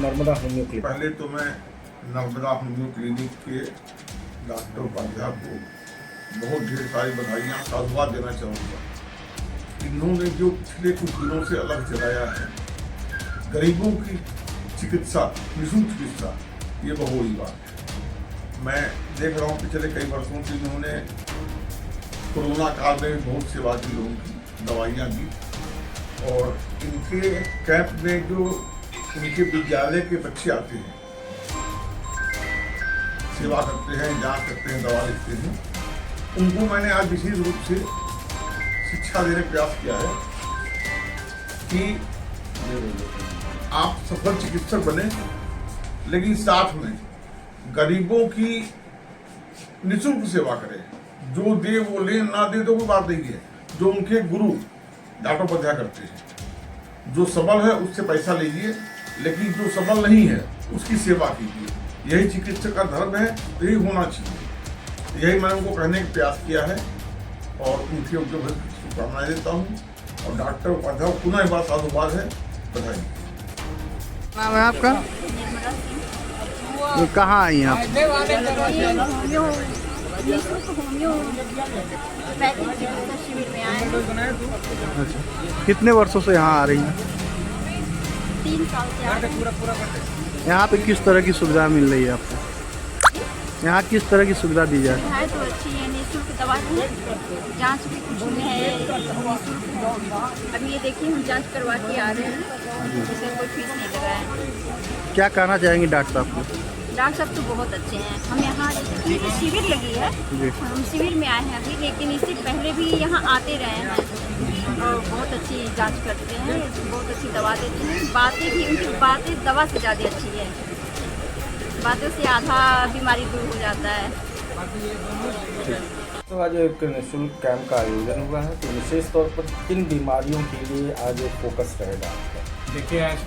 Narmada homeo clinic. पहले तो मैं नर्मदा होम्यो क्लिनिक के डॉक्टर उपाध्याय को बहुत ढेर सारी बधाइयाँ साधुवाद देना चाहूँगा। इन्होंने जो पिछले कुछ दिनों से अलग चलाया है, गरीबों की चिकित्सा, निःशुल्क चिकित्सा, ये बहुत बड़ी बात है। मैं देख रहा हूँ पिछले कई वर्षों से इन्होंने कोरोना काल में बहुत सेवा की, लोगों की दवाइयाँ दी, और इनके कैंप में जो इनके विद्यालय के बच्चे आते हैं, सेवा करते हैं, जांच करते हैं, दवा लिखते हैं, उनको मैंने आज विशेष रूप से शिक्षा देने का प्रयास किया है कि आप सफल चिकित्सक बने, लेकिन साथ में गरीबों की निःशुल्क सेवा करें। जो दे वो ले, ना दे तो कोई बात नहीं है। जो उनके गुरु डॉक्टर उपाध्याय करते हैं, जो सबल है उससे पैसा लीजिए, लेकिन जो सबल नहीं है उसकी सेवा कीजिए। यही चिकित्सक का धर्म है, यही होना चाहिए। यही मैंने उनको कहने का प्रयास किया है और उनकी शुभकामनाएं देता हूँ। और डॉक्टर उपाध्याय पुनः एक बार साधुवाद है, बधाई। नाम है आपका? ये कहाँ आई हैं आप? अच्छा, कितने वर्षों से यहाँ आ रही हैं? 3 साल से। यहाँ पे किस तरह की सुविधा मिल रही है आपको? यहाँ किस तरह की सुविधा दी जाए? है तो अच्छी है, निःशुल्क दवा है, जांच भी कुछ में है निःशुल्क। अभी ये देखिए हम जांच करवा के आ रहे हैं, इसमें कोई फीस नहीं लगा है। क्या कहना चाहेंगे डॉक्टर साहब को? डॉक्टर साहब तो बहुत अच्छे हैं। हम यहाँ जैसे कि शिविर लगी है, हम शिविर में आए हैं अभी, लेकिन इससे पहले भी यहाँ आते रहे हैं और बहुत अच्छी जांच करते हैं, बहुत अच्छी दवा देते हैं। बातें भी, उनकी बातें दवा से ज़्यादा अच्छी है। बातों से आधा बीमारी दूर हो जाता है। तो आज एक निःशुल्क कैंप का आयोजन हुआ है, तो विशेष तौर पर किन बीमारियों के लिए आज फोकस रहेगा आपका? देखिए, आज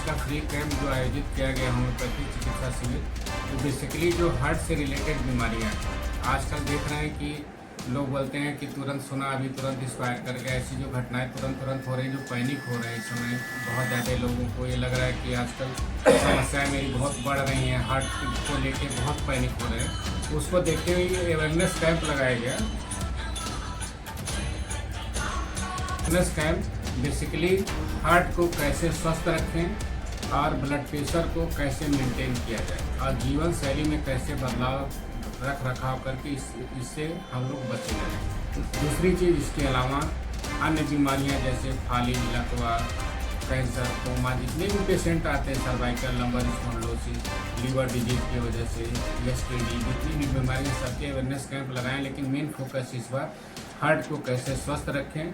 का फ्री कैंप जो आयोजित किया गया होम्योपैथी चिकित्सा शिविर, तो बेसिकली जो हार्ट से रिलेटेड बीमारियां हैं, आजकल देख रहे हैं कि लोग बोलते हैं कि तुरंत सुना, अभी तुरंत एक्सपायर कर गया। ऐसी जो घटनाएं तुरंत हो रही हैं, जो पैनिक हो रहे हैं इस समय, बहुत ज़्यादा लोगों को ये लग रहा है कि आजकल समस्याएं मेरी बहुत बढ़ रही हैं, हार्ट को लेके बहुत पैनिक हो रहे हैं। उसको देखते हुए ये अवेयरनेस कैंप लगाया गया। अवेयरनेस कैंप बेसिकली हार्ट को कैसे स्वस्थ रखें और ब्लड प्रेशर को कैसे मेंटेन किया जाए और जीवन शैली में कैसे बदलाव रख रखाव करके इससे हम लोग बचे रहें। दूसरी चीज़, इसके अलावा अन्य बीमारियां जैसे फाली, लकवा, कैंसर, कोमा, जितने भी पेशेंट आते हैं, cervical, lumbar spondylosis, liver disease की वजह से, एसटीडी, जितनी भी बीमारियां, सबके अवेयरनेस कैंप लगाएं। लेकिन मेन फोकस इस बार हार्ट को कैसे स्वस्थ रखें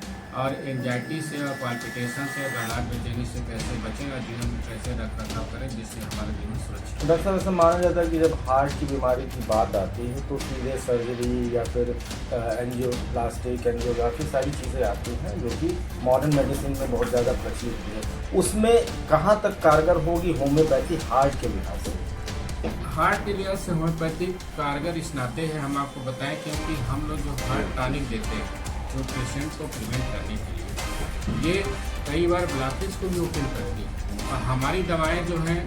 और एंजाइटी से और पाल्पिटेशन से, घबराहट, बेचैनी से कैसे बचें और जीवन में कैसे रख रखाव करें जिससे हमारा जीवन सुरक्षित। डॉक्टर साहब, ऐसा माना जाता है कि जब हार्ट की बीमारी की बात आती है तो सीधे सर्जरी या फिर एंजियोप्लास्टिक, एंजियोग्राफी, सारी चीज़ें आती हैं जो कि मॉडर्न मेडिसिन में बहुत ज़्यादा प्रचलित है। उसमें कहाँ तक कारगर होगी होम्योपैथी हार्ट के लिहाज से? हार्ट के लिहाज से होम्योपैथी कारगर इस नाते है, हम आपको बताएं, क्योंकि हम लोग जो हार्ट टॉनिक देते हैं जो पेशेंट को प्रिवेंट करने के लिए, ये कई बार ब्लॉकेज को भी ओपन करती है। और हमारी दवाएं जो हैं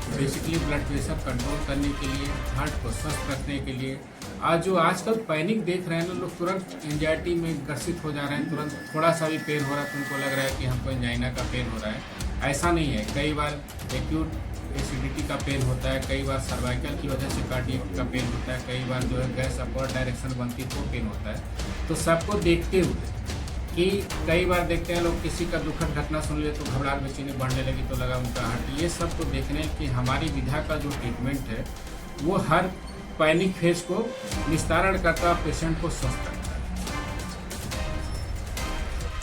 बेसिकली ब्लड प्रेशर कंट्रोल करने के लिए, हार्ट को स्वस्थ रखने के लिए। आज जो आजकल पैनिक देख रहे हैं ना लोग, तुरंत एंजाइटी में ग्रसित हो जा रहे हैं, तुरंत थोड़ा सा भी पेन हो रहा है तो उनको लग रहा है कि हमको एंजाइना का पेन हो रहा है। ऐसा नहीं है। कई बार एक्यूट एसिडिटी का पेन होता है, कई बार सर्वाइकल की वजह से कार्डियक का पेन होता है, कई बार जो है गैस अपवर्ड डायरेक्शन बनती है तो पेन होता है। तो सबको देखते हुए कि कई बार देखते हैं लोग, किसी का दुखद घटना सुन लिए तो घबराहट, बेचैनी बढ़ने लगी तो लगा उनका हार्ट। ये सब को देखने कि हमारी विधा का जो ट्रीटमेंट है वो हर पैनिक फेज को निस्तारण करता है, पेशेंट को स्वस्थ